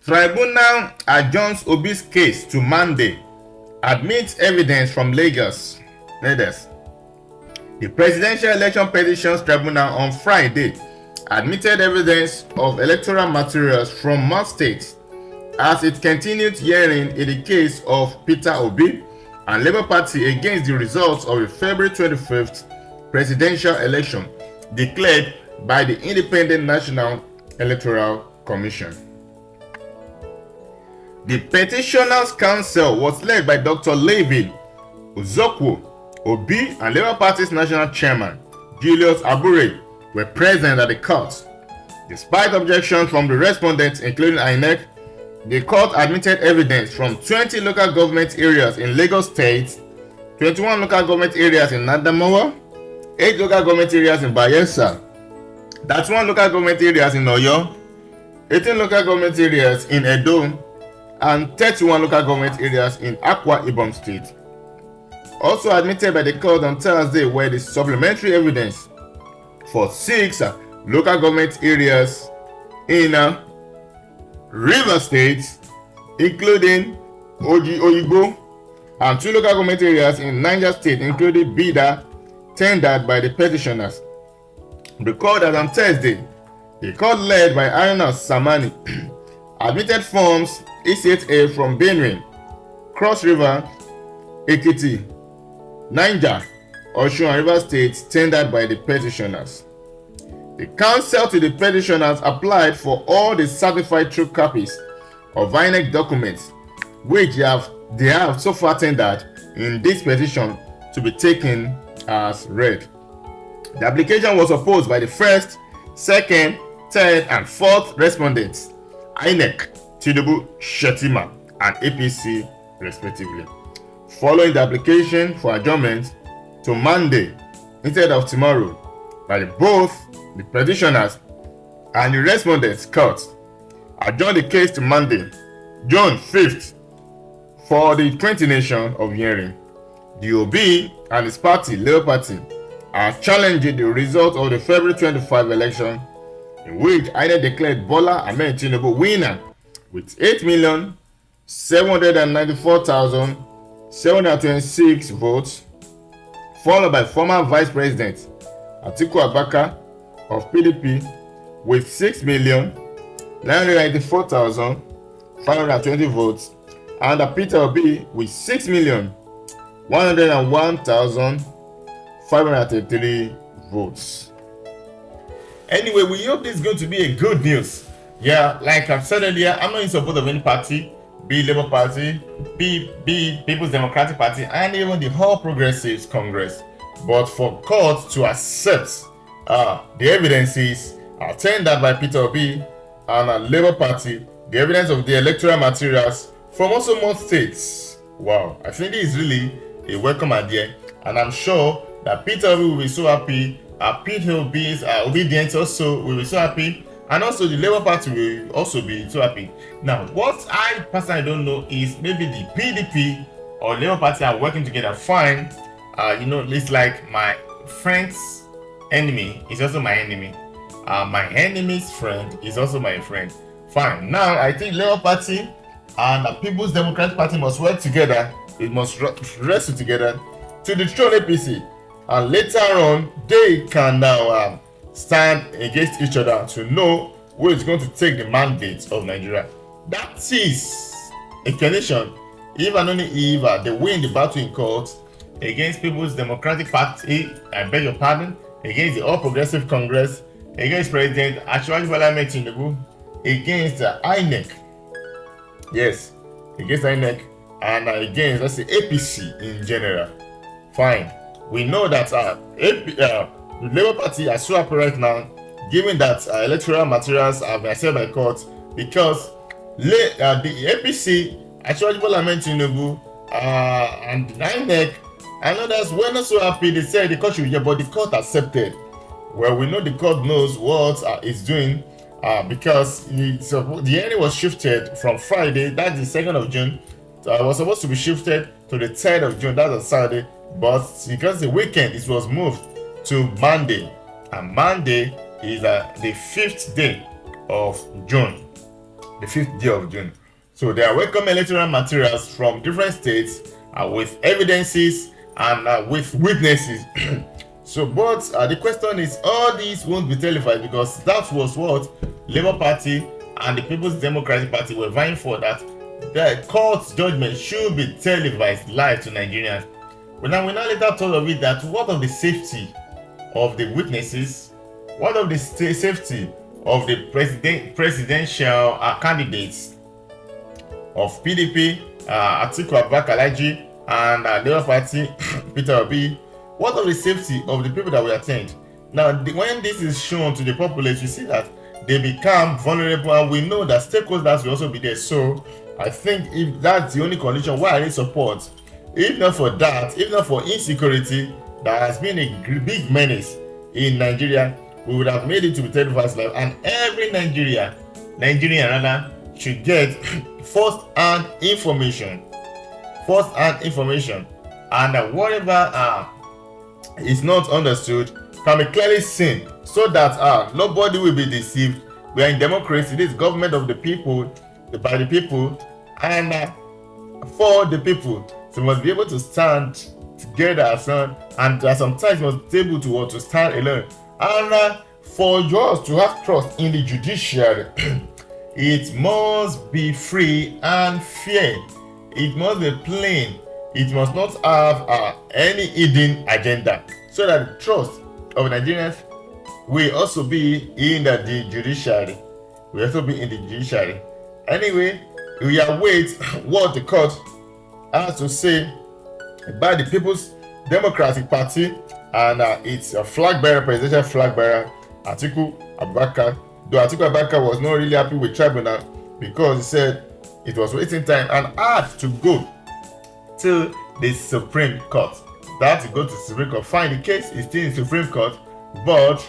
Tribunal adjourns Obi's case to Monday. Admits evidence from Lagos. The Presidential Election Petitions Tribunal on Friday admitted evidence of electoral materials from more states as it continued hearing in the case of Peter Obi and Labour Party against the results of the February 25th presidential election declared by the Independent National Electoral Commission. The Petitioners' Council was led by Dr. Levin Uzokwo. Obi and Labour Party's national chairman, Julius Abure, were present at the court. Despite objections from the respondents, including INEC, the court admitted evidence from 20 local government areas in Lagos State, 21 local government areas in Adamawa, 8 local government areas in Bayelsa, 31 local government areas in Oyo, 18 local government areas in Edo, and 31 local government areas in Akwa Ibom State. Also admitted by the court on Thursday were the supplementary evidence for 6 local government areas in River State, including Oyibo, and 2 local government areas in Niger State, including Bida, tendered by the petitioners. Recorded on Thursday, the court led by Aruna Samani admitted forms EC8A from Benue, Cross River, Ekiti, Niger, Osun and River States tendered by the petitioners. The counsel to the petitioners applied for all the certified true copies of INEC documents which they have so far tendered in this petition to be taken as read. The application was opposed by the first, second, third, and fourth respondents, INEC, Tinubu, Shetima, and APC respectively. Following the application for adjournment to Monday instead of tomorrow by both the petitioners and the respondents' court, adjourned the case to Monday, June 5th, for the continuation of hearing. The Obi and his party, Labour Party, are challenging the result of the February 25 election, in which INEC declared Bola Ahmed Tinubu winner with 8,794,726 votes, followed by former Vice President Atiku Abubakar of PDP with 6,994,520 votes, and Peter Obi with 6,101,533 votes. Anyway, we hope this is going to be a good news. Yeah, like I've said earlier, I'm not in support of any party, be Labour Party, be People's Democratic Party, and even the All Progressives Congress. But for court to accept the evidences tendered by Peter Obi and Labour Party, the evidence of the electoral materials from also more states. Wow, I think this is really a welcome idea, and I'm sure that Peter Obi will be so happy. Peter Obi's obedience also will be so happy, and also the Labour Party will also be so happy. Now, what I personally don't know is maybe the PDP or Labour Party are working together fine. It's like my friend's enemy is also my enemy. My enemy's friend is also my friend. Fine. Now, I think Labour Party and the People's Democratic Party must work together. It must wrestle together to dethrone APC. And later on, they can now stand against each other to know who is going to take the mandate of Nigeria. That is a condition if and only if they win the battle in court against People's Democratic Party, I beg your pardon, against the All Progressive Congress, against President Bola Ahmed Tinubu, against INEC. Yes, against INEC, and against, let's say, APC in general. Fine. We know that the Labour Party are so happy right now, given that electoral materials have been accepted by court, because the APC, Bola Ahmed Tinubu, and INEC and others were not so happy. They said the court should hear, but the court accepted. Well, we know the court knows what it's doing, because the hearing was shifted from Friday, that's the 2nd of June. It was supposed to be shifted to the 3rd of June, that's a Saturday, but because the weekend, it was moved to Monday, and Monday is the 5th day of June. the 5th day of June. So they are welcome electoral materials from different states with evidences and with witnesses. So, but the question is, all these won't be televised because that was what Labour Party and the People's Democratic Party were vying for, that the court's judgment should be televised live to Nigerians. But now we now later thought of it that what of the safety of the witnesses, what of the safety of the presidential candidates of PDP, Atiku Abubakar and Labour Party, Peter Obi, what of the safety of the people that we attend? Now, when this is shown to the populace, you see that they become vulnerable, and we know that stakeholders will also be there. So, I think if that's the only condition why I need support, if not for that, if not for insecurity that has been a big menace in Nigeria, we would have made it to be televised live, and every Nigerian rather should get first-hand information, and whatever is not understood can be clearly seen, so that nobody will be deceived. We are in democracy. This is government of the people, by the people, and for the people. So we must be able to stand together, and sometimes must be able to stand alone. And for yours to have trust in the judiciary, it must be free and fair. It must be plain. It must not have any hidden agenda, so that the trust of Nigerians will also be in the judiciary. Anyway, we await what the court has to say about the People's Democratic Party and its presidential flag bearer, Atiku Abubakar. Though Atiku Abubakar was not really happy with Tribunal because he said it was wasting time and had to go to the Supreme Court. That to go to the Supreme Court. Fine, the case is still in the Supreme Court, but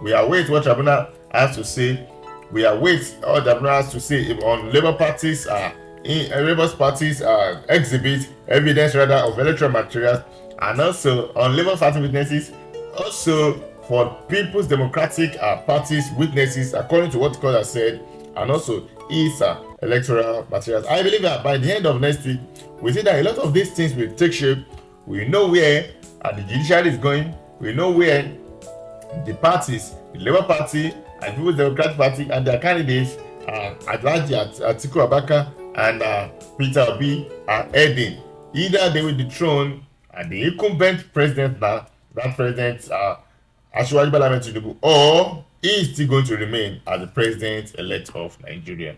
we await what Tribunal has to say. We await all Tribunal has to say on Labour Party's exhibit evidence of electoral materials, and also on Labour Party witnesses, also for People's Democratic Party's witnesses, according to what the court has said, and also its electoral materials. I believe that by the end of next week, we see that a lot of these things will take shape. We know where the judiciary is going. We know where the parties, the Labour Party and People's Democratic Party and their candidates, Atiku Abubakar and Peter Obi, are heading. Either they will dethrone the incumbent president now, that president Asiwaju Bola Ahmed Tinubu, or he is still going to remain as the president-elect of Nigeria.